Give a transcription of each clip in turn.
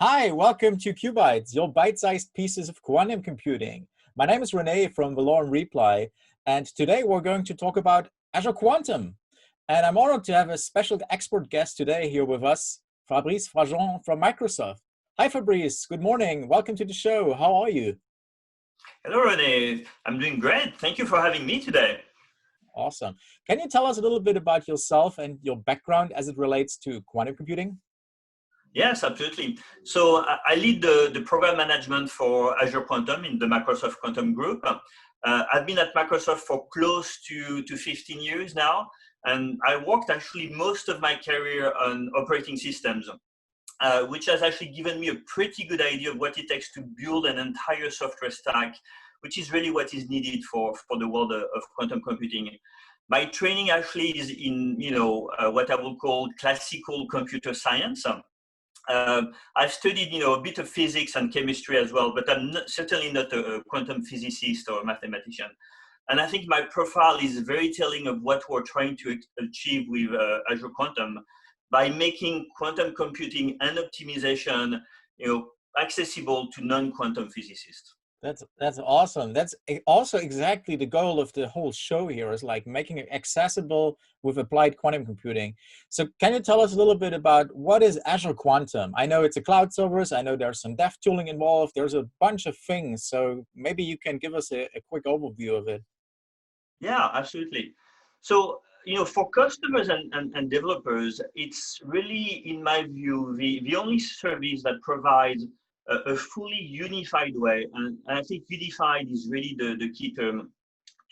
Hi, welcome to QuBites, your bite-sized pieces of quantum computing. My name is Rene from Valorem Reply, and today we're going to talk about Azure Quantum. And I'm honored to have a special expert guest today here with us, Fabrice Frachon from Microsoft. Hi, Fabrice. Good morning. Welcome to the show. How are you? Hello, Rene. I'm doing great. Thank you for having me today. Awesome. Can you tell us a little bit about yourself and your background as it relates to quantum computing? Yes, absolutely. So I lead the program management for Azure Quantum in the Microsoft Quantum Group. I've been at Microsoft for close to 15 years now, and I worked actually most of my career on operating systems, which has actually given me a pretty good idea of what it takes to build an entire software stack, which is really what is needed for the world of quantum computing. My training actually is in what I will call classical computer science. I've studied, a bit of physics and chemistry as well, but I'm certainly not a quantum physicist or a mathematician. And I think my profile is very telling of what we're trying to achieve with Azure Quantum by making quantum computing and optimization, accessible to non-quantum physicists. That's awesome. That's also exactly the goal of the whole show here, is like making it accessible with applied quantum computing. So can you tell us a little bit about what is Azure Quantum? I know it's a cloud service. I know there's some dev tooling involved. There's a bunch of things. So maybe you can give us a quick overview of it. Yeah, absolutely. So, for customers and developers, it's really, in my view, the only service that provides a fully unified way, and I think unified is really the key term,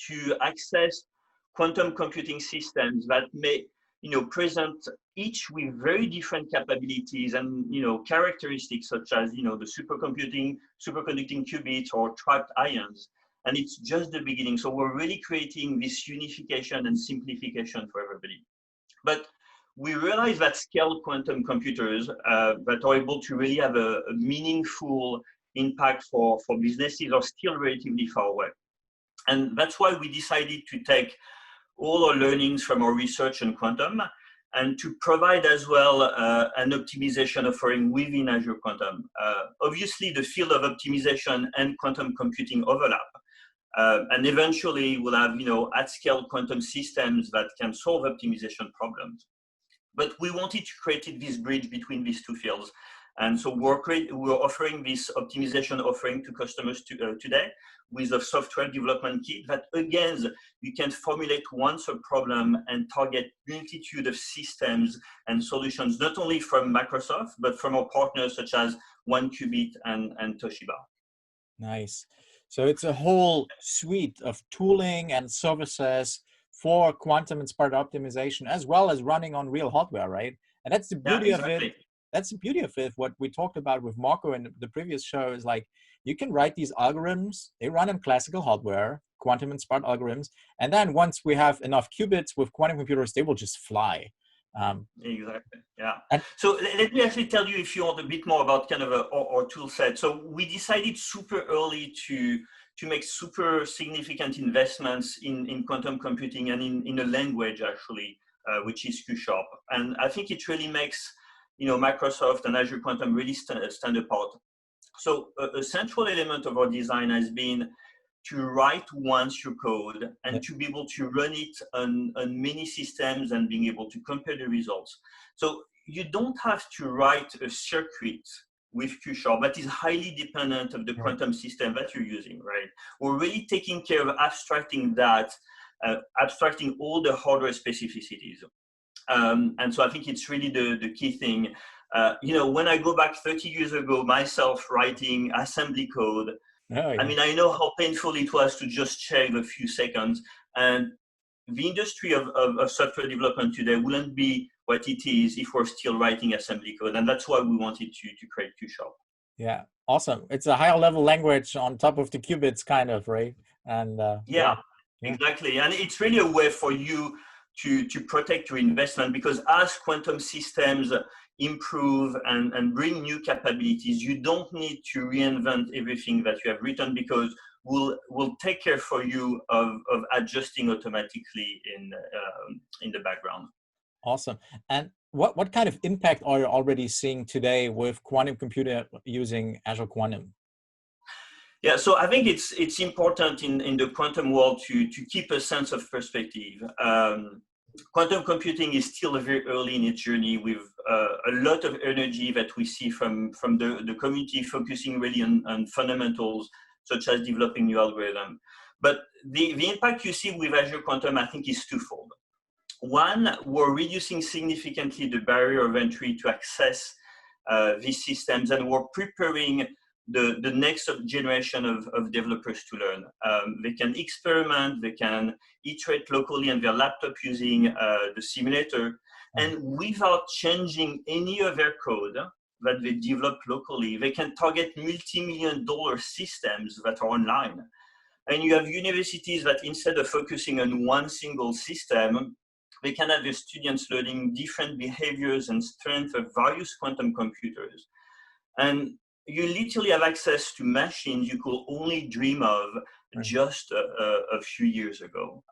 to access quantum computing systems that may, present each with very different capabilities and, characteristics such as, the superconducting qubits or trapped ions. And it's just the beginning. So we're really creating this unification and simplification for everybody. But we realize that scale quantum computers that are able to really have a meaningful impact for businesses are still relatively far away. And that's why we decided to take all our learnings from our research on quantum and to provide as well an optimization offering within Azure Quantum. Obviously, the field of optimization and quantum computing overlap. And eventually we'll have, at-scale quantum systems that can solve optimization problems. But we wanted to create this bridge between these two fields. And so we're offering this optimization offering to customers today with a software development kit that, again, you can formulate one sub-problem and target multitude of systems and solutions, not only from Microsoft, but from our partners such as QuBites and Toshiba. Nice. So it's a whole suite of tooling and services for quantum-inspired optimization, as well as running on real hardware, right? And that's the beauty of it. That's the beauty of it. What we talked about with Marco in the previous show is like, you can write these algorithms, they run on classical hardware, quantum-inspired algorithms, and then once we have enough qubits with quantum computers, they will just fly. Exactly. Yeah. So let me actually tell you, if you want, a bit more about kind of our tool set. So we decided super early to make super significant investments in quantum computing and in a language actually, which is Q#. And I think it really makes Microsoft and Azure Quantum really stand apart. So a central element of our design has been to write once your code and to be able to run it on many systems and being able to compare the results. So you don't have to write a circuit with Q# that is highly dependent of the quantum system that you're using, right? We're really taking care of abstracting that, abstracting all the hardware specificities. And so I think it's really the key thing. When I go back 30 years ago, myself writing assembly code, I mean, I know how painful it was to just check a few seconds. And the industry of software development today wouldn't be what it is if we're still writing assembly code. And that's why we wanted to create Q#. Yeah, awesome. It's a higher level language on top of the qubits, kind of, right? And yeah, exactly. And it's really a way for you to protect your investment, because as quantum systems improve and bring new capabilities, you don't need to reinvent everything that you have written, because we'll take care for you of adjusting automatically in the background. Awesome. And what kind of impact are you already seeing today with quantum computing using Azure Quantum? Yeah, so I think it's important in the quantum world to keep a sense of perspective. Quantum computing is still very early in its journey with a lot of energy that we see from the community focusing really on fundamentals, such as developing new algorithms. But the impact you see with Azure Quantum, I think, is twofold. One, we're reducing significantly the barrier of entry to access these systems, and we're preparing the next generation of developers to learn. They can experiment, they can iterate locally on their laptop using the simulator, and without changing any of their code that they develop locally, they can target multi-million-dollar systems that are online. And you have universities that instead of focusing on one single system, they can have the students learning different behaviors and strengths of various quantum computers. And you literally have access to machines you could only dream of just a few years ago.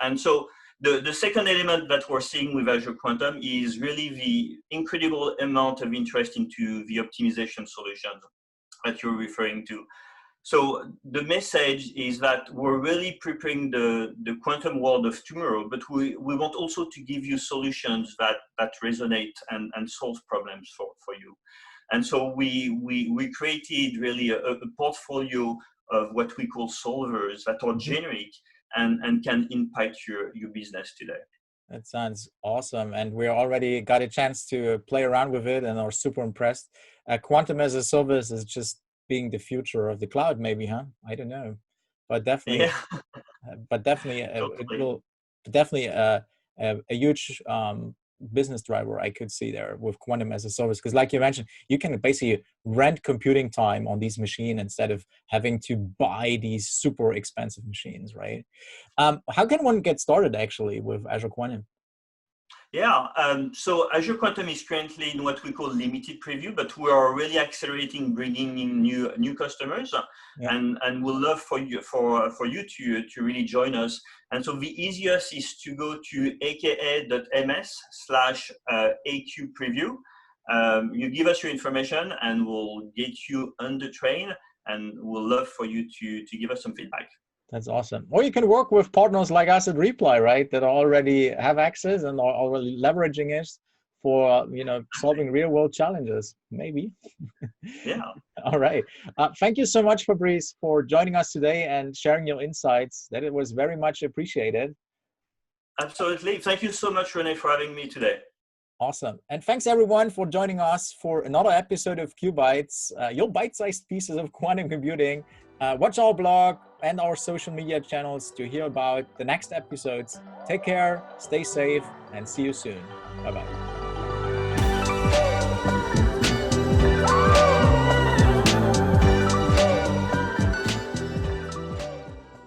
And so the second element that we're seeing with Azure Quantum is really the incredible amount of interest into the optimization solutions that you're referring to. So the message is that we're really preparing the quantum world of tomorrow, but we want also to give you solutions that resonate and solve problems for you. And so we created really a portfolio of what we call solvers that are generic and can impact your business today. That sounds awesome. And we already got a chance to play around with it and are super impressed. Quantum as a service is just being the future of the cloud, maybe, huh? I don't know. But definitely, it will definitely a huge business driver I could see there with quantum as a service. Because like you mentioned, you can basically rent computing time on these machines instead of having to buy these super expensive machines, right? How can one get started actually with Azure Quantum? Yeah, so Azure Quantum is currently in what we call limited preview, but we are really accelerating, bringing in new customers, and we'll love for you to really join us. And so the easiest is to go to aka.ms/AQ preview. You give us your information, and we'll get you on the train, and we'll love for you to give us some feedback. That's awesome. Or you can work with partners like us at Reply, right? That already have access and are already leveraging it for, solving real world challenges, maybe. Yeah. All right. Thank you so much, Fabrice, for joining us today and sharing your insights. That it was very much appreciated. Absolutely. Thank you so much, Rene, for having me today. Awesome. And thanks everyone for joining us for another episode of QuBites, your bite-sized pieces of quantum computing. Watch our blog and our social media channels to hear about the next episodes. Take care, stay safe, and see you soon. Bye-bye.